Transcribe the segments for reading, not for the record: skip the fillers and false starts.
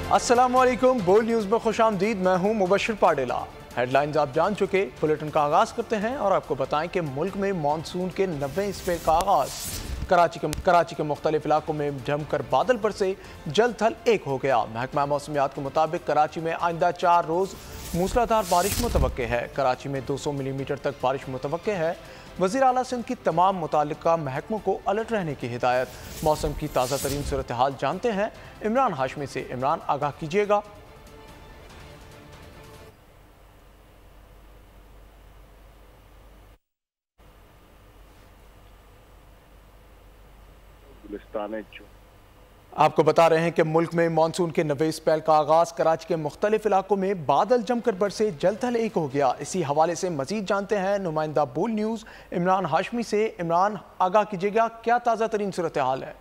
अस्सलामुअलैकुम, बोल न्यूज़ में खुशामदीद। मैं हूं मुबशिर पाडेला। हेडलाइंस आप जान चुके, बुलेटिन का आगाज़ करते हैं और आपको बताएं कि मुल्क में मानसून के 90 स्पेल का आगाज़। कराची के मुख्तलिफ इलाकों में जमकर बादल बरसे, जल थल एक हो गया। महकमा मौसमियात के मुताबिक कराची में आइंदा 4 रोज़ मूसलाधार बारिश मुतवक्के है। कराची में 200 मिलीमीटर तक बारिश मुतवक्के है। वज़ीर आला सिंध की तमाम मुताल्लिका महकमों को अलर्ट रहने की हिदायत। मौसम की ताज़ा तरीन सूरत हाल जानते हैं इमरान हाशमी से। इमरान, आगाह कीजिएगा। आपको बता रहे हैं कि मुल्क में मानसून के 90 स्पेल का आगाज। कराची के मुख्तलिफ इलाकों में बादल जमकर बरसे, जल थल एक हो गया। इसी हवाले से मजीद जानते हैं नुमाइंदा बोल न्यूज़ इमरान हाशमी से। इमरान, आगाह कीजिएगा, क्या ताज़ा तरीन सूरत हाल है?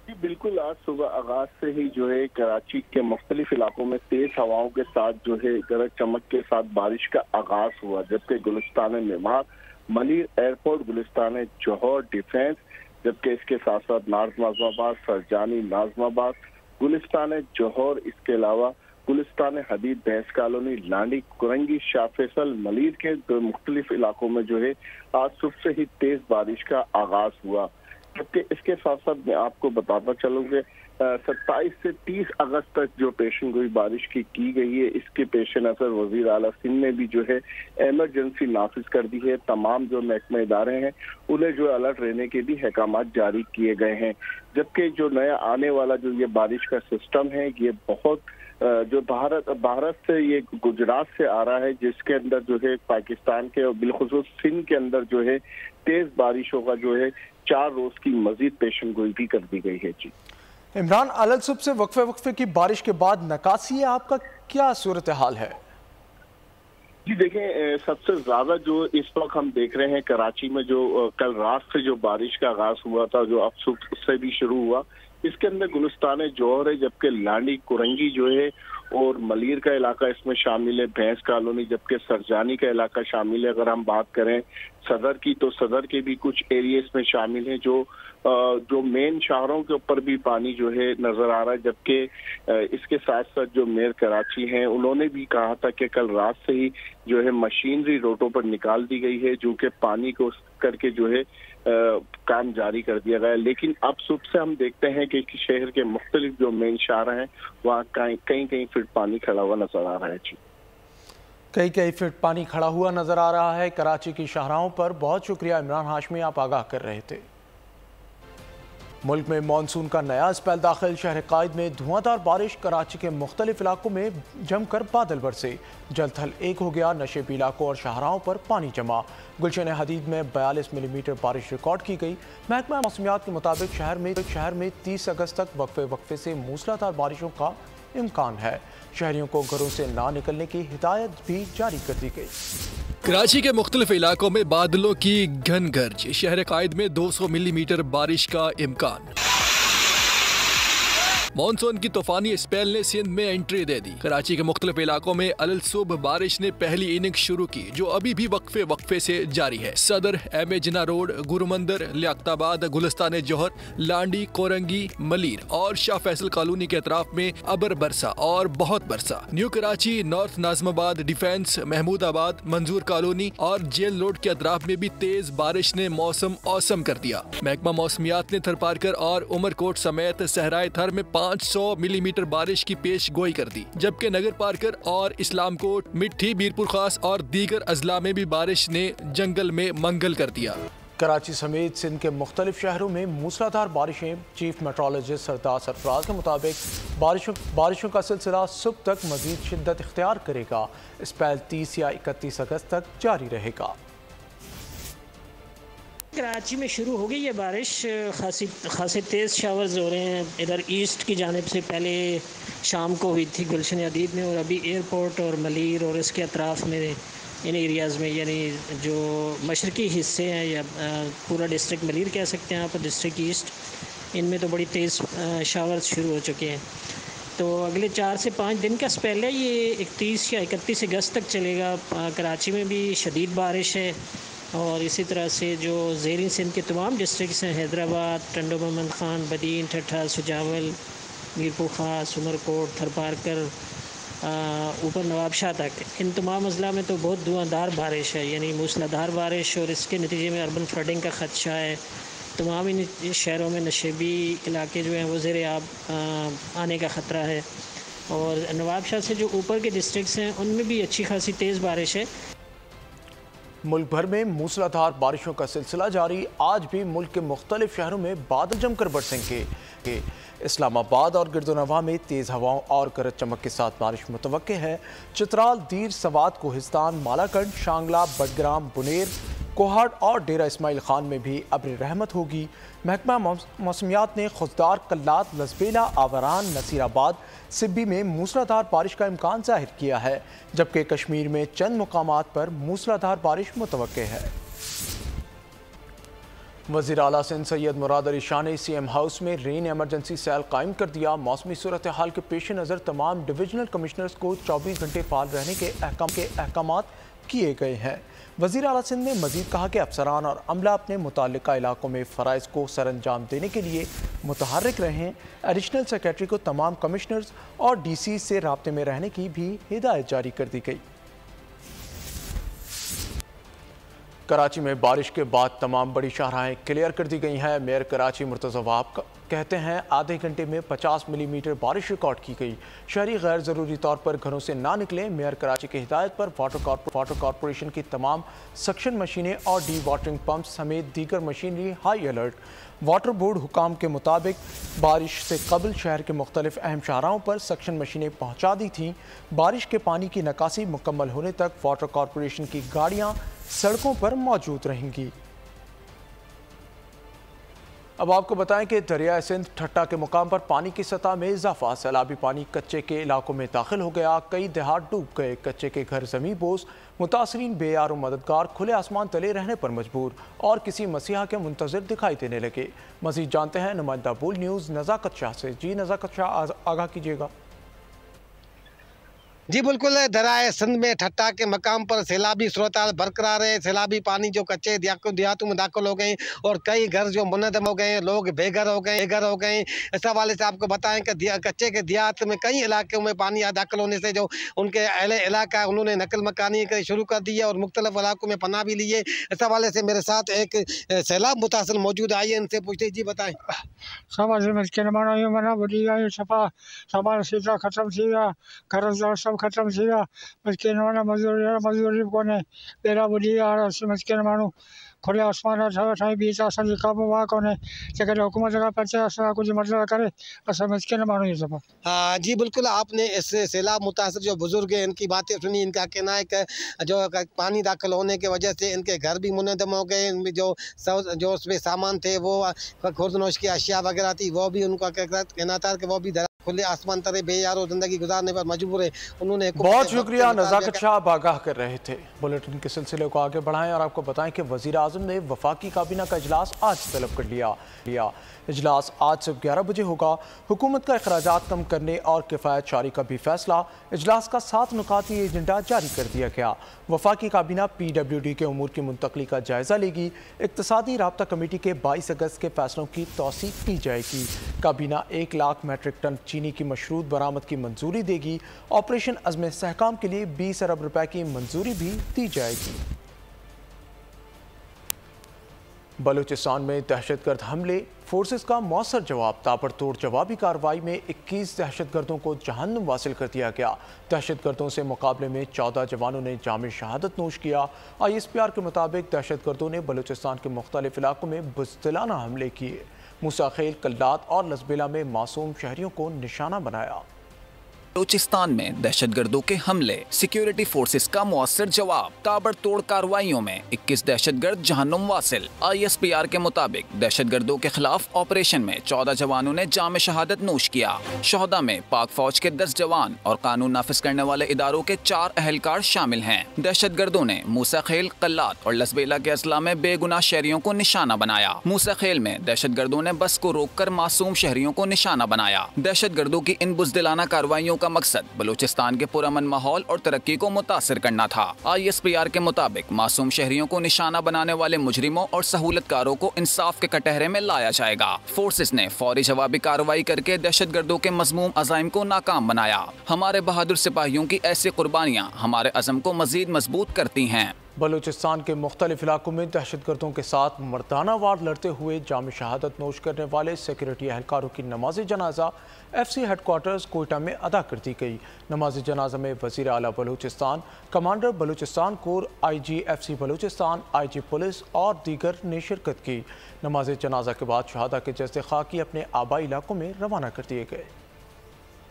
जी बिल्कुल, आज सुबह आगाज से ही जो है कराची के मुख्तलिफ इलाकों में तेज हवाओं के साथ जो है गरज चमक के साथ बारिश का आगाज हुआ, जबकि गुलिस्तान मेवात, मलिर एयरपोर्ट, गुलिस्तान जौहर डिफेंस, जबकि इसके साथ साथ नॉर्थ नाजमाबाद, सरजानी नाजमाबाद, गुलिस्तान जौहर, इसके अलावा गुलिस्तान हदीद, भैंस कॉलोनी, लांडी, कुरंगी, शाह फैसल, मलिर के मुख्तलिफ इलाकों में जो है आज सुबह से ही तेज बारिश का आगाज हुआ। जबकि इसके साथ साथ मैं आपको बताता चलूँ कि 27 से 30 अगस्त तक जो पेशन गोई बारिश की गई है, इसके पेश नजर वजीर आला सिंध ने भी जो है एमरजेंसी नाफिज कर दी है। तमाम जो महकमा इदारे हैं उन्हें जो अलर्ट रहने के भी अहकाम जारी किए गए हैं। जबकि जो नया आने वाला जो ये बारिश का सिस्टम है, ये बहुत जो भारत से ये गुजरात से आ रहा है, जिसके अंदर जो है पाकिस्तान के और बिलखुसूस सिंध के अंदर जो है तेज बारिशों का जो है 4 रोज की मजीद पेशन गोई भी कर दी गई है। जी इमरान, अलग सुबह से वक्फे की बारिश के बाद नकासी है, आपका क्या सूरत हाल है? जी देखें, सबसे ज्यादा जो इस वक्त हम देख रहे हैं कराची में, जो कल रात से जो बारिश का आगाज हुआ था, जो अब सुबह से भी शुरू हुआ, इसके अंदर गुलिस्तान जौहर है, जबकि लांडी, कुरंगी जो है और मलिर का इलाका इसमें शामिल है, भैंस कॉलोनी, जबकि सरजानी का इलाका शामिल है। अगर हम बात करें सदर की, तो सदर के भी कुछ एरिया इसमें शामिल हैं। जो मेन शहरों के ऊपर भी पानी जो है नजर आ रहा है। जबकि इसके साथ साथ जो मेयर कराची हैं, उन्होंने भी कहा था कि कल रात से ही जो है मशीनरी रोडों पर निकाल दी गई है, जो कि पानी को करके जो है काम जारी कर दिया गया। लेकिन अब सुबह से हम देखते हैं कि शहर के मुख्तलिफ जो मेन शाहरा हैं, वहाँ कहीं फीट पानी खड़ा हुआ नजर आ रहा है। जी, कई फीट पानी खड़ा हुआ नजर आ रहा है कराची की शाहराहों पर। बहुत शुक्रिया इमरान हाशमी, आप आगाह कर रहे थे। मुल्क में मानसून का नया स्पेल दाखिल। शहर कायद में धुआंधार बारिश, कराची के मुख्तलिफ इलाकों में जमकर बादल बरसे, जल थल एक हो गया। नशेबी इलाकों और शाहराहों पर पानी जमा। गुलशन हदीद में 42 मिलीमीटर बारिश रिकॉर्ड की गई। महकमा मौसमियात के मुताबिक शहर में 30 अगस्त तक वक्फे से मूसलाधार बारिशों का इम्कान है। शहरियों को घरों से ना निकलने की हिदायत भी जारी कर दी गई। कराची के मुख्तलिफ इलाकों में बादलों की घन गर्ज। शहर कायद में 200 मिलीमीटर बारिश का इम्कान। मानसून की तूफानी स्पेल ने सिंध में एंट्री दे दी। कराची के मुख्तलिफ इलाकों में अलल सुबह बारिश ने पहली इनिंग शुरू की, जो अभी भी वक्फे से जारी है। सदर, एम जिना रोड, गुरुमंदर, लियाकताबाद, गुलिस्तान जौहर, लांडी, कोरंगी, मलिर और शाह फैसल कॉलोनी के अतराफ में अबर बरसा और बहुत बरसा। New Karachi, north Najmabad, defence, Mahmudabad, मंजूर कॉलोनी और जेल रोड के अतराफ में भी तेज बारिश ने मौसम औसम कर दिया। महकमा मौसमियात ने थरपारकर और उमरकोट समेत सहराए थर में 500 मिलीमीटर बारिश की पेश गोई कर दी, जबकि नगर पारकर और इस्लामकोट, मिट्टी, बीरपुर खास और दीगर अजला में भी बारिश ने जंगल में मंगल कर दिया। कराची समेत सिंध के मुख्तलिफ शहरों में मूसलाधार बारिशें। चीफ मेट्रोलॉजिस्ट सरदार सरफराज के मुताबिक बारिशों का सिलसिला सुबह तक मजीद शिद्दत इख्तियार करेगा। स्पेल 30 या 31 अगस्त तक जारी रहेगा। कराची में शुरू हो गई ये बारिश, खासी तेज़ शावर्स हो रहे हैं। इधर ईस्ट की जानिब से पहले शाम को हुई थी गुलशन हदीद में, और अभी एयरपोर्ट और मलिर और इसके अतराफ़ में इन एरियाज़ में, यानी जो मशरक़ी हिस्से हैं या पूरा डिस्ट्रिक्ट मलिर कह सकते हैं आप, डिस्ट्रिक्ट ईस्ट, इनमें तो बड़ी तेज़ शावर्स शुरू हो चुके हैं। तो अगले 4 से 5 दिन का स्पेल है, ये 31 या 31 अगस्त तक चलेगा। कराची में भी शदीद बारिश है और इसी तरह से जो ज़ेरीन सिंध के तमाम डिस्ट्रिक्ट्स हैं, हैदराबाद, टंडो मोहम्मद ख़ान, बदीन, ठट्ठा, सुजावल, मीरपुर खास, उमरकोट, थरपारकर, ऊपर नवाबशाह तक, इन तमाम अजला में तो बहुत धुआंधार बारिश है, यानी मूसलाधार बारिश, और इसके नतीजे में अर्बन फ्लडिंग का ख़दशा है। तमाम इन शहरों में नशेबी इलाके जो हैं वो ज़ेर आब आने का ख़तरा है, और नवाबशाह से जो ऊपर के डिस्ट्रिक्ट्स हैं उनमें भी अच्छी खासी तेज़ बारिश है। मुल्क भर में मूसलाधार बारिशों का सिलसिला जारी। आज भी मुल्क के मुख्तलिफ शहरों में बादल जमकर बरसेंगे। इस्लामाबाद और गिरदोनवा में तेज़ हवाओं और गरज चमक के साथ बारिश मुतवक्के है। चित्राल, दीर, सवात, कोहिस्तान, मालाकंड, शांगला, बडग्राम, बुनेर, कोहाड़ और डेरा इस्माइल खान में भी अब्र रहमत होगी। महकमा मौसमियात ने खुशदार, कल्लात, लसबेला, आवारान, नसीराबाद, सिब्बी में मूसलाधार बारिश का इम्कान जाहिर किया है, जबकि कश्मीर में चंद मुकामात पर मूसलाधार बारिश मुतवक्के है। वज़ीर आला सिंध सैयद मुराद अली शाह ने CM हाउस में रेन एमरजेंसी सेल कायम कर दिया। मौसमी सूरत हाल के पेश नज़र तमाम डिविजनल कमिश्नर्स को 24 घंटे फाल रहने के अहकाम किए गए हैं। वज़ीर आला सिंध ने मज़ीद कहा कि अफसरान और अमला अपने मुताल्लिका इलाकों में फ़राइज़ को सरअंजाम देने के लिए मुतहर्रिक रहें। एडिशनल सेक्रेटरी को तमाम कमिश्नर्स और DC से राब्ते में रहने की भी हिदायत जारी कर दी गई। कराची में बारिश के बाद तमाम बड़ी शाहराहें क्लियर कर दी गई हैं। मेयर कराची मुर्तज़ा वहाब कहते हैं आधे घंटे में 50 मिलीमीटर बारिश रिकॉर्ड की गई। शहरी गैर ज़रूरी तौर पर घरों से ना निकलें। मेयर कराची की हिदायत पर वाटर कॉरपोरेशन की तमाम सक्शन मशीनें और डी वाटरिंग पम्प्स समेत दीगर machinery high alert. Water board हुकाम के मुताबिक बारिश से कबल शहर के मुख्तलिफ अहम शाहराहों पर सक्शन मशीनें पहुँचा दी थीं। बारिश के पानी की निकासी मुकम्मल होने तक वाटर कॉरपोरेशन की गाड़ियाँ सड़कों पर मौजूद रहेंगी। अब आपको बताएं कि दरियाए सिंध ठट्टा के मुकाम पर पानी की सतह में इजाफा। सैलाबी पानी कच्चे के इलाकों में दाखिल हो गया। कई देहात डूब गए। कच्चे के घर ज़मीं बोझ, मुतासरीन बेयार मददगार खुले आसमान तले रहने पर मजबूर और किसी मसीहा के मुंतज़िर दिखाई देने लगे। मज़ीद जानते हैं नुमाइंदा बोल न्यूज़ नज़ाकत शाह से। जी नज़ाकत शाह, आगाह कीजिएगा। जी बिल्कुल, दरियाए सिंध में ठट्टा के मकाम पर सैलाबी सूरत बरकरार है। सैलाबी पानी जो कच्चे देहातों में दाखिल हो गए और कई घर जो मुनहदम हो गए, लोग बेघर हो गए। इस हवाले से आपको बताएं कि कच्चे के देहात में कई इलाकों में पानी दाखिल होने से जो उनके अहले इलाका है उन्होंने नकल मकानी शुरू कर दी है और मुख्तलिफ इलाकों में पनाह भी ली है। इस हवाले से मेरे साथ एक सैलाब मुतासिर मौजूद आई है, इनसे पूछते। जी बताएँ। ख़त्म थी विया। मस्किन माना मज़दूरी कोन्हे। पहिरियां ॿुधी हाणे मस्किन माण्हू खुले आसमान अथव साईं, ॿी त असांजी क़ौम वाह कोन्हे। जेकॾहिं हुकूमत खां पचे असां कुछ मदद करे, असां मस्किन माण्हू ही सब। हाँ जी बिल्कुल, आपने इस सैलाब मुतासर जो बुजुर्ग हैं इनकी बातें सुनी। इनका कहना है कि जो पानी दाखिल होने की वजह से इनके घर भी मुनहदम हो गए। इनमें जो उसमें सामान थे, वो खुर्दनोश की अशिया वगैरह थी, वो भी उनका कहना था कि वो भी खुले आसमान तरह बेयारो जिंदगी गुजारने पर मजबूर है। उन्होंने बहुत शुक्रिया नज़ाकत शाह, आगाह कर रहे थे। बुलेटिन के सिलसिले को आगे बढ़ाएं और आपको बताएं कि वज़ीर आज़म ने वफाकी काबीना का इजलास आज तलब कर लिया। इजलास आज सुबह 11 बजे होगा। हुकूमत का अखराजात कम करने और किफ़ायत शारी का भी फैसला। इजलास का 7 नुकाती एजेंडा जारी कर दिया गया। वफाकी काबीना PWD के उमूर की मुंतकली का जायज़ा लेगी। इक़्तिसादी राब्ता कमेटी के 22 अगस्त के फैसलों की तौसीक़ की जाएगी। काबीना 1 लाख मेट्रिक टन चीनी की मशरूत बरामद की मंजूरी देगी। ऑपरेशन अज़्म इस्तेहकाम के लिए 20 अरब रुपए की मंजूरी भी दी जाएगी। बलूचिस्तान में दहशतगर्द हमले, फोर्सेस का मौसर जवाब। ताबड़तोड़ जवाबी कार्रवाई में 21 दहशतगर्दों को जहन्नुम वासिल कर दिया गया। दहशतगर्दों से मुकाबले में 14 जवानों ने जाम शहादत नोश किया। ISPR के मुताबिक दहशतगर्दों ने बलूचिस्तान के मुख्तलिफ इलाकों में बुज़दिलाना हमले किए। मूसा खेल, कल्लात और लसबेला में मासूम शहरियों को निशाना बनाया। बलूचिस्तान में दहशतगर्दों के हमले, सिक्योरिटी फोर्सेस का मौसर जवाब। ताबड़तोड़ कार्रवाइयों में 21 दहशतगर्द जहन्नुम वासिल। ISPR के मुताबिक दहशतगर्दों के खिलाफ ऑपरेशन में 14 जवानों ने जाम शहादत नोश किया। शोहदा में पाक फौज के 10 जवान और कानून नाफिज करने वाले इदारों के 4 अहलकार शामिल हैं। दहशतगर्दों ने मूसा खेल, कल्लात और लसबेला के अजला में बेगुनाह शहरियों को निशाना बनाया। मूसा खेल में दहशतगर्दों ने बस को रोककर मासूम शहरियों को निशाना बनाया। दहशतगर्दों की इन बुज़दिलाना कार्रवाइयों का मकसद बलूचिस्तान के पुरअमन माहौल और तरक्की को मुतासिर करना था। ISPR के मुताबिक मासूम शहरियों को निशाना बनाने वाले मुजरिमों और सहूलतकारों को इंसाफ के कटहरे में लाया जाएगा। फोर्सेस ने फौरी जवाबी कार्रवाई करके दहशतगर्दों के मज़मूम अज़ाइम को नाकाम बनाया। हमारे बहादुर सिपाहियों की ऐसी कुर्बानियाँ हमारे अज़म को मज़ीद मजबूत करती हैं। बलूचिस्तान के मुख्तलिफ इलाकों में दहशतगर्दों के साथ मर्दाना वार लड़ते हुए जाम शहादत नोश करने वाले सिक्योरिटी एहलकारों की नमाज जनाजा FC हेडक्वार्टर्स कोयटा में अदा कर दी गई। नमाज जनाजा में वज़ीर आला Balochistan, commander Balochistan core, IG FC Balochistan, IG police और दीगर ने शिरकत की। नमाज जनाजा के बाद शहादा के जस्ते खाकी अपने आबाई इलाकों में रवाना कर दिए गए।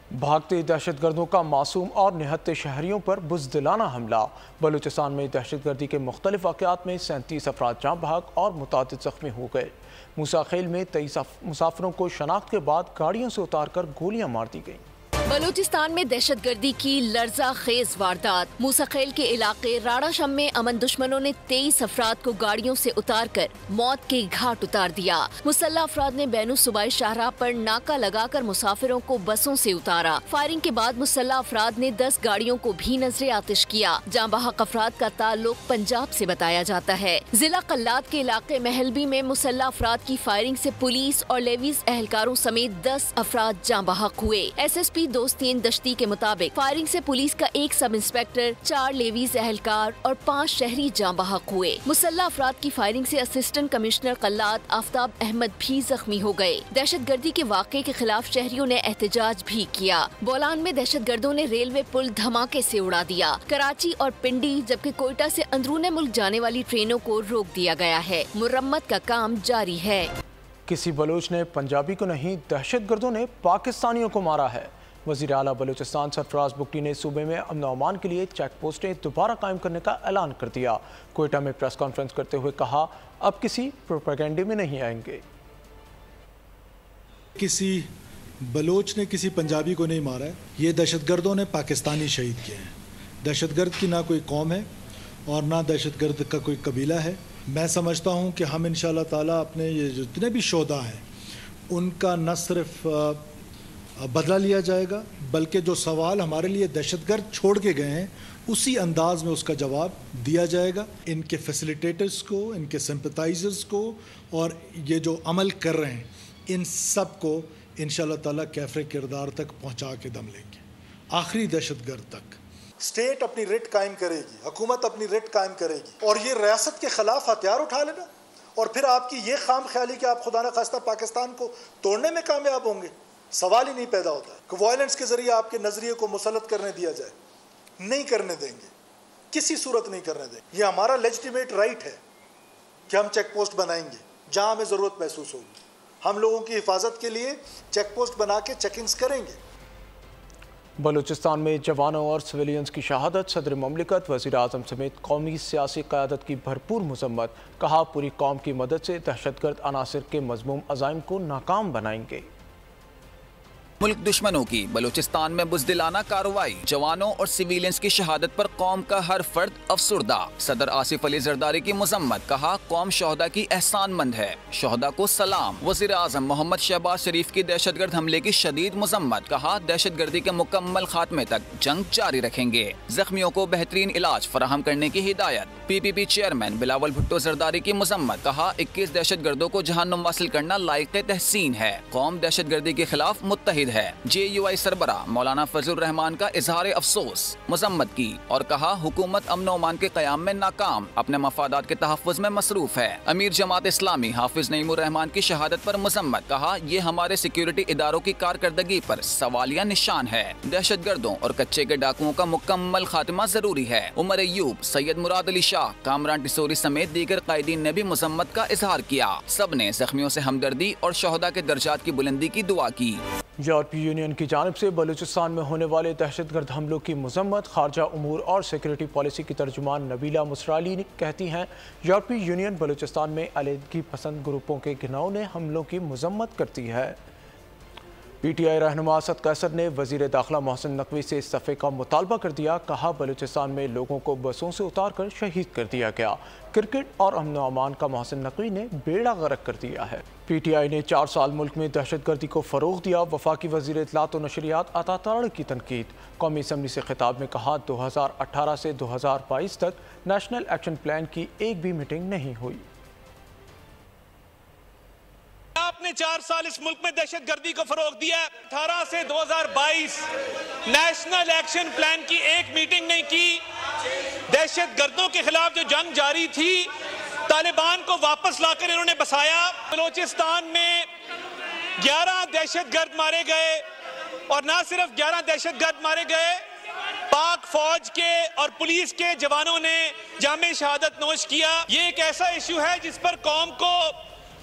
भागते दहशतगर्दों का मासूम और निहत्ते शहरियों पर बुज़दिलाना हमला। बलूचिस्तान में दहशतगर्दी के मुख्तलिफ वाक़यात में 37 अफराद जाँ बहक और मुतादिद ज़ख्मी हो गए। मूसा खेल में 23 मुसाफिरों को शनाख्त के बाद गाड़ियों से उतार कर गोलियां मार दी गईं। बलूचिस्तान में दहशतगर्दी की लर्जा खेज वारदात। मूसा खेल के इलाके राड़ा शम में अमन दुश्मनों ने 23 अफराद को गाड़ियों से उतार कर मौत के घाट उतार दिया। मुसल्लह अफराद ने बैनु सूबाई शाहराह पर नाका लगाकर मुसाफिरों को बसों से उतारा। फायरिंग के बाद मुसल्लह अफराद ने 10 गाड़ियों को भी नजरे आतिश किया। जाँ बहक अफराद का ताल्लुक पंजाब से बताया जाता है। जिला कल्लात के इलाके महलबी में मुसल्लह अफराद की फायरिंग से पुलिस और लेवीज एहलकारों समेत 10 अफराद जाँ बहक हुए। SSP दोस्तीन दश्ती के मुताबिक फायरिंग से पुलिस का 1 सब इंस्पेक्टर, 4 लेवीज एहलकार और 5 शहरी जाँ बहक हुए। मुसल्लह अफराद की फायरिंग से असिस्टेंट कमिश्नर कल्लात आफ्ताब अहमद भी जख्मी हो गए। दहशतगर्दी के वाक़े के खिलाफ शहरियों ने एहतजाज भी किया। बोलान में दहशतगर्दों ने रेलवे पुल धमाके से उड़ा दिया। कराची और पिंडी जबकि कोयटा से अंदरूने मुल्क जाने वाली ट्रेनों को रोक दिया गया है। मुरम्मत का काम जारी है। किसी बलोच ने पंजाबी को नहीं, दहशतगर्दों ने पाकिस्तानियों को मारा है। वज़ीर आला बलूचिस्तान सरफराज बुगटी ने सूबे में अमन व अमान के लिए चेक पोस्टें दोबारा कायम करने का ऐलान कर दिया। कोयटा में प्रेस कॉन्फ्रेंस करते हुए कहा, अब किसी प्रोपेगेंडे में नहीं आएंगे। किसी बलोच ने किसी पंजाबी को नहीं मारा है, ये दहशतगर्दों ने पाकिस्तानी शहीद किए हैं। दहशतगर्द की ना कोई कौम है और ना दहशतगर्द का कोई कबीला है। मैं समझता हूँ कि हम इंशाअल्लाह ताला अपने ये जितने भी शोधा हैं उनका न सिर्फ बदला लिया जाएगा, बल्कि जो सवाल हमारे लिए दहशतगर्द छोड़ के गए हैं उसी अंदाज में उसका जवाब दिया जाएगा। इनके फैसिलिटेटर्स को, इनके सिंपथाइजर्स को और ये जो अमल कर रहे हैं इन सब को इंशाअल्लाह ताला कैफ़रे किरदार तक पहुँचा के दम लेंगे, आखिरी दहशतगर्द तक। स्टेट अपनी रिट कायम करेगी, हुकूमत अपनी रिट कायम करेगी और ये रियासत के खिलाफ हथियार उठा लेना और फिर आपकी ये खाम ख्याली कि आप खुदा न खास्ता पाकिस्तान को तोड़ने में कामयाब होंगे, सवाल ही नहीं पैदा होता है कि वायलेंस के जरिए आपके नजरिए को मुसल्लत करने दिया जाए। नहीं करने देंगे, किसी सूरत नहीं करने देंगे। ये हमारा लेजिटिमेट राइट है कि हम चेक पोस्ट बनाएंगे जहां हमें ज़रूरत महसूस होगी। हम लोगों की हिफाजत के लिए चेक पोस्ट बना के चेकिंग्स करेंगे। बलूचिस्तान में जवानों और सिविलियंस की शहादत, सदर ममलिकत, वज़ीर आज़म समेत कौमी सियासी क़यादत की भरपूर मज़म्मत। कहा, पूरी कौम की मदद से दहशतगर्द अनासिर के मज़मूम अज़ाइम को नाकाम बनाएंगे। मुल्क दुश्मनों की बलूचिस्तान में बुज़दिलाना कार्रवाई, जवानों और सिविलियंस की शहादत पर कौम का हर फर्द अफसुर्दा। सदर आसिफ अली जरदारी की मजम्मत। कहा, कौम शोहदा की एहसानमंद है, शोहदा को सलाम। वज़ीर आज़म मोहम्मद शहबाज शरीफ की दहशतगर्द हमले की शदीद मजम्मत। कहा, दहशतगर्दी के मुकम्मल खात्मे तक जंग जारी रखेंगे। जख्मियों को बेहतरीन इलाज फराहम करने की हिदायत। PPP चेयरमैन बिलावल भुट्टो जरदारी की मजम्मत। कहा, 21 दहशतगर्दों को जहन्नुम वासिल करना लायक तहसीन है। कौम दहशतगर्दी के खिलाफ मुत्तहिद है। JUI सरबरा मौलाना फजल रहमान का इजहार अफसोस, मजम्मत की और कहा, हुकूमत अमन अमान के क़याम में नाकाम, अपने मफादात के तहफ़्फ़ुज़ में मसरूफ है। अमीर जमात इस्लामी हाफिज नईमुर रहमान की शहादत पर मजम्मत। कहा, ये हमारे सिक्योरिटी इदारों की कारकर्दगी पर सवालिया निशान है। दहशतगर्दों और कच्चे के डाकुओं का मुकम्मल खात्मा जरूरी है। उमर अयूब, सैयद मुराद अली शाह, कामरान टिसोरी समेत दीगर कायदीन ने भी मजम्मत का इजहार किया। सब ने जख्मियों से हमदर्दी और शोहदा के दर्जात की बुलंदी की दुआ की। यूरोपीय यूनियन की जानिब से बलूचिस्तान में होने वाले दहशतगर्द हमलों की मजम्मत। खारजा उमूर और सिक्योरिटी पॉलिसी की तर्जुमान नबीला मुसराली कहती हैं, यूरोपीय यूनियन बलूचिस्तान में अलहदगी पसंद ग्रुपों के घिनौने हमलों की मजम्मत करती है। PTI रहनुमा असद कैसर ने वजीर दाखिला मोहसिन नकवी से इस्तीफे का मुतालबा कर दिया। कहा बलूचिस्तान में लोगों को बसों से उतार कर शहीद कर दिया गया। क्रिकेट और अमन अमान का मोहसिन नकवी ने बेड़ा गर्क कर दिया है। PTI ने 4 साल मुल्क में दहशतगर्दी को फ़रोग़ दिया। वफाकी वज़ीर इत्तलात और नशरियात अता तारड़ की तनकीद। कौमी असम्बली से खिताब में कहा 2018 से 2022 तक नेशनल एक्शन प्लान की एक भी मीटिंग नहीं हुई। आपने 4 साल इस मुल्क में दहशतगर्दी को फरोग दिया। 18 से 2022 नेशनल एक्शन प्लान की एक मीटिंग नहीं की। दहशतगर्दों के खिलाफ जो जंग जारी थी, तालिबान को वापस लाकर इन्होंने बसाया। बलोचिस्तान में 11 दहशतगर्द मारे गए और ना सिर्फ 11 दहशतगर्द मारे गए, पाक फौज के और पुलिस के जवानों ने जामे शहादत नोश किया। ये एक ऐसा इशू है जिस पर कौम को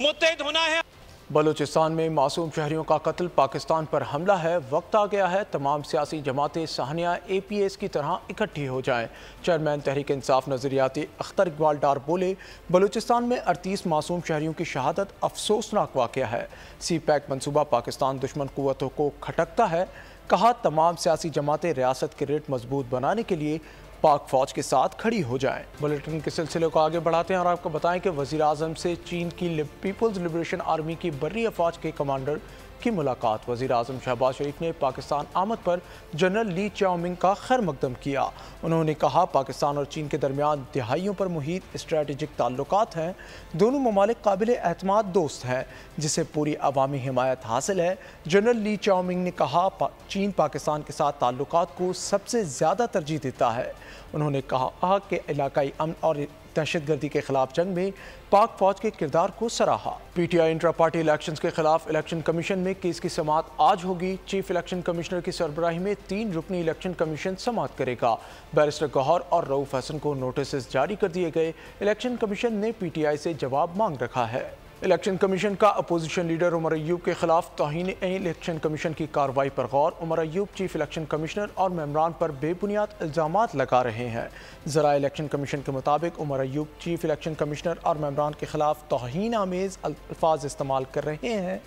मुत्तहिद होना है। बलूचिस्तान में मासूम शहरियों का कत्ल, पाकिस्तान पर हमला है। वक्त आ गया है तमाम सियासी जमातें साहनिया APS की तरह इकट्ठी हो जाएं। चेयरमैन तहरीक इंसाफ नजरियाती अख्तर इकबाल डार बोले, बलूचिस्तान में 38 मासूम शहरियों की शहादत अफसोसनाक वाक़या है। CPAC मनसूबा पाकिस्तान दुश्मन कुव्वतों को खटकता है। कहा तमाम सियासी जमातें रियासत के रेट मजबूत बनाने के लिए पाक फौज के साथ खड़ी हो जाएं। बुलेटिन के सिलसिले को आगे बढ़ाते हैं और आपको बताएं कि वज़ीर आज़म से चीन की पीपल्स लिबरेशन आर्मी की बर्री अफवाज के कमांडर की मुलाकात। वज़ीर आज़म शहबाज शरीफ ने पाकिस्तान आमद पर जनरल ली चाओमिंग का खैर मकदम किया। उन्होंने कहा पाकिस्तान और चीन के दरमियान दिहाइयों पर मुहित स्ट्रेटेजिक ताल्लुकात हैं। दोनों ममालिक काबिल एतमाद दोस्त हैं जिसे पूरी अवामी हिमायत हासिल है। जनरल ली चाओमिंग ने कहा चीन पाकिस्तान के साथ ताल्लुकात को सबसे ज़्यादा तरजीह देता है। उन्होंने कहा कि इलाकाई अमन और दहशतगर्दी के खिलाफ जंग में पाक फौज के किरदार को सराहा। PTI इंट्रा पार्टी इलेक्शंस के खिलाफ इलेक्शन कमीशन में केस की समाअत आज होगी। चीफ इलेक्शन कमिश्नर की सरबराही में 3 रुकनी इलेक्शन कमीशन समाअत करेगा। बैरिस्टर गौहर और रऊफ हसन को नोटिस जारी कर दिए गए। इलेक्शन कमीशन ने PTI से जवाब मांग रखा है। इलेक्शन कमीशन का अपोजिशन लीडर उमर अयूब के खिलाफ तौहीन इलेक्शन कमीशन की कार्रवाई पर गौर। Omar Ayub chief election commissioner और मेम्बरान पर बेबुनियाद इल्ज़ामात लगा रहे हैं। ज़रा इलेक्शन कमीशन के मुताबिक Umar Ayub chief election commissioner और मेम्बरान के खिलाफ तौहीन आमेज़ अल्फाज इस्तेमाल कर रहे हैं।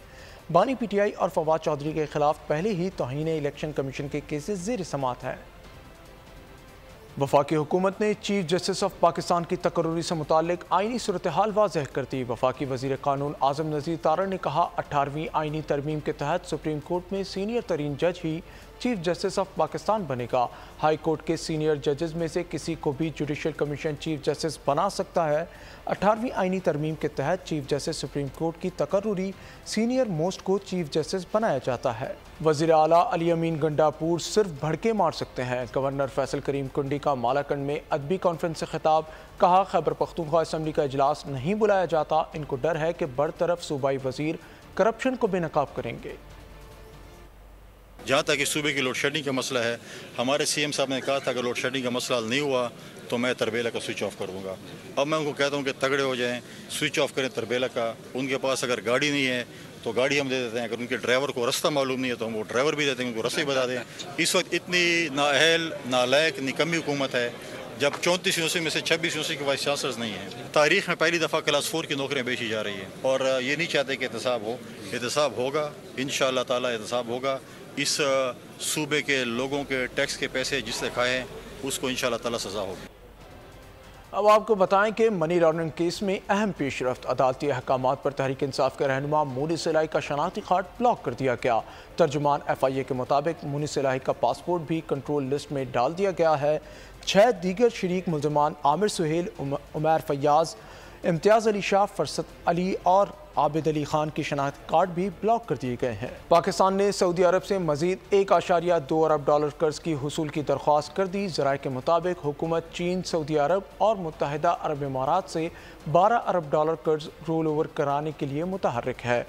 बानी PTI और फवाद चौधरी के खिलाफ पहले ही तौहीन इलेक्शन कमीशन के केसेस ज़ेर समाअत हैं। वफाकी हुकूमत ने चीफ जस्टिस ऑफ पाकिस्तान की तकर्री से मुताल्लिक आइनी सूरत हाल वाज़ेह कर दी। वफाकी वज़ीर कानून आज़म नज़ीर तारड़ ने कहा 18वीं आइनी तरमीम के तहत सुप्रीम कोर्ट में सीनियर तरीन जज ही चीफ जस्टिस ऑफ पाकिस्तान बनेगा। हाई कोर्ट के सीनियर जजेस में से किसी को भी जुडिशल कमीशन चीफ जस्टिस बना सकता है। 18वीं आइनी तरमीम के तहत चीफ जस्टिस सुप्रीम कोर्ट की तकर्री सीनियर मोस्ट को चीफ जस्टिस बनाया जाता है। वज़ीर आला अली अमीन गंडापुर सिर्फ भड़के मार सकते हैं। गवर्नर फैसल करीम कुंडी का मालाकंड में अदबी कॉन्फ्रेंस से खिताब। कहा खैबर पख्तूनख्वा असम्बली का इजलास नहीं बुलाया जाता। इनको डर है कि बरतरफ सूबाई वजीर करप्शन को बेनकाब करेंगे। जहाँ तक इस सूबे की लोड शेडिंग का मसला है, हमारे CM साहब ने कहा था अगर लोड शेडिंग का मसला हल नहीं हुआ तो मैं तरबेला का स्विच ऑफ कर दूँगा। अब मैं उनको कहता हूँ कि तगड़े हो जाएं, स्विच ऑफ करें तरबेला का। उनके पास अगर गाड़ी नहीं है तो गाड़ी हम दे देते हैं। अगर उनके ड्राइवर को रास्ता मालूम नहीं है तो हम वो ड्राइवर भी देते हैं, उनको रास्ते बता दें। इस वक्त इतनी नाअहल, नालायक, निकम्मी हुकूमत है जब 34 यूनिवर्सिटी में से 26 यूनिवर्सिटी के वाइस चांसलर्स नहीं हैं। तारीख में पहली दफ़ा क्लास 4 की नौकरियाँ बेची जा रही हैं और ये नहीं चाहते कि एहतसाब हो। एहतसाब होगा, इंशाअल्लाह ताला एहतसाब होगा। इस सूबे के लोगों के टैक्स के पैसे जिससे खाए हैं उसको इंशाअल्लाह ताला सज़ा होगी। अब आपको बताएं कि मनी लॉन्ड्रिंग केस में अहम पेशरफ्त। अदालती अहकामात पर तहरीक इंसाफ के रहनुमा मुनी सिलाई का शनाख्ती कार्ड ब्लॉक कर दिया गया। तर्जुमान FIA के मुताबिक मुनी सिलाई का पासपोर्ट भी कंट्रोल लिस्ट में डाल दिया गया है। 6 दीगर शरीक मुल्ज़मान आमिर सुहेल, उमैर फैयाज, इम्तियाज़ अली शाह, फरसत अली और आबिद अली खान की शनाख्ती कार्ड भी ब्लॉक कर दिए गए हैं। पाकिस्तान ने सऊदी अरब से मजीद $1.2 अरब कर्ज की हुसूल की दरख्वास्त कर दी। ज़राए के मुताबिक हुकूमत चीन, सऊदी अरब और मुत्तहिदा अरब इमारात से $12 अरब कर्ज रोल ओवर कराने के लिए मुतहर्रिक है।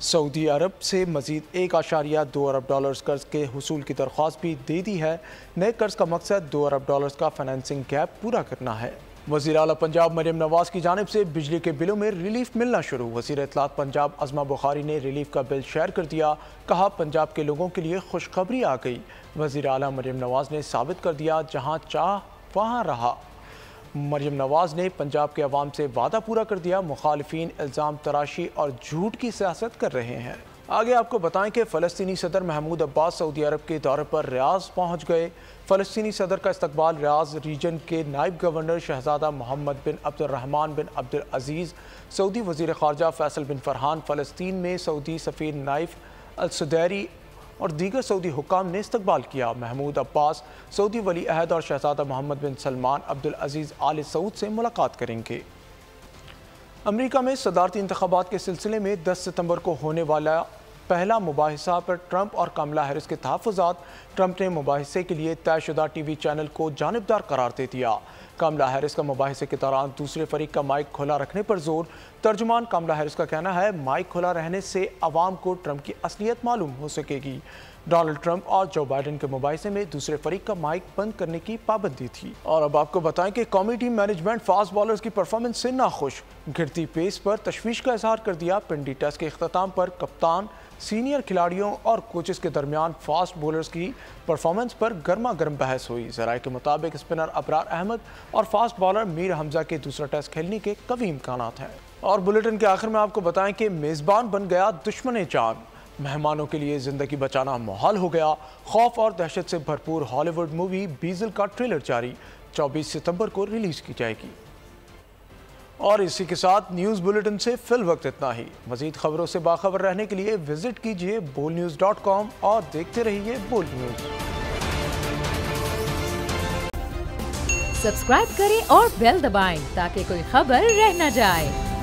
सऊदी अरब से मजीद $1.2 अरब कर्ज के हुसूल की दरख्वास्त भी दे दी है। नए कर्ज का मकसद $2 अरब का फाइनेंसिंग गैप पूरा करना है। वज़ीर आला पंजाब मरियम नवाज़ की जानिब से बिजली के बिलों में रिलीफ मिलना शुरू। वज़ीर इत्तलात पंजाब अज़मा बुखारी ने रिलीफ का बिल शेयर कर दिया। कहा पंजाब के लोगों के लिए खुशखबरी आ गई। वज़ीर आला मरियम नवाज़ ने साबित कर दिया जहाँ चाह वहाँ रहा। मरियम नवाज़ ने पंजाब के अवाम से वादा पूरा कर दिया। मुखालिफिन इल्ज़ाम तराशी और झूठ की सियासत कर रहे हैं। आगे आपको बताएं कि फ़लस्तीनी सदर महमूद अब्बास सऊदी अरब के दौरे पर रियाज पहुंच गए। फ़लस्तीनी सदर का इस्तकबाल रियाज रीजन के नायब गवर्नर शहजादा मोहम्मद बिन अब्दुर्रहमान बिन अब्दुल अजीज़, सऊदी वज़ीर ख़ारजा फैसल बिन फरहान, फ़लस्तीन में सऊदी सफ़ीर नाइफ अल सुदैरी और दीगर सऊदी हुक्काम ने इस्तकबाल किया। महमूद अब्बास सऊदी वली अहद और शहजादा मोहम्मद बिन सलमान अब्दुल अजीज़ आल सऊद से मुलाकात करेंगे। अमेरिका में सदारती इंतखाबात के सिलसिले में 10 सितंबर को होने वाला पहला मुबाहिसा पर ट्रंप और कमला हैरिस के तहफ़्फ़ुज़ात। ट्रंप ने मुबाहिसे के लिए तयशुदा टीवी चैनल को जानिबदार करार दे दिया। कमला हैरिस का मुबाहिसे के दौरान दूसरे फरीक का माइक खुला रखने पर जोर। तर्जुमान कमला हैरिस का कहना है, माइक खुला रहने से अवाम को ट्रंप की असलियत मालूम हो सकेगी। डोनाल्ड ट्रंप और जो बाइडन के मुबाहिसे में दूसरे फरीक का माइक बंद करने की पाबंदी थी। और अब आपको बताएं कि कौमी टीम मैनेजमेंट फास्ट बॉलर्स की परफॉर्मेंस से नाखुश। गिरती पेस पर तशवीश का इजहार कर दिया। पिंडी टेस्ट के इख्तिताम पर कप्तान, सीनियर खिलाड़ियों और कोचेस के दरमियान फास्ट बॉलर्स की परफॉर्मेंस पर गर्मा गर्म बहस हुई। ज़राए के मुताबिक स्पिनर अबरार अहमद और फास्ट बॉलर मीर हमजा के दूसरा टेस्ट खेलने के कवी इम्कानात हैं। और बुलेटिन के आखिर में आपको बताएं कि मेज़बान बन गया दुश्मन जान। मेहमानों के लिए ज़िंदगी बचाना मुहाल हो गया। खौफ और दहशत से भरपूर हॉलीवुड मूवी बीजल का ट्रेलर जारी, 24 सितंबर को रिलीज़ की जाएगी। और इसी के साथ न्यूज़ बुलेटिन से फिल वक्त इतना ही। मज़ीद खबरों से बाखबर रहने के लिए विजिट कीजिए bolnews.com और देखते रहिए बोल न्यूज़। सब्सक्राइब करें और बेल दबाएं ताकि कोई खबर रह न जाए।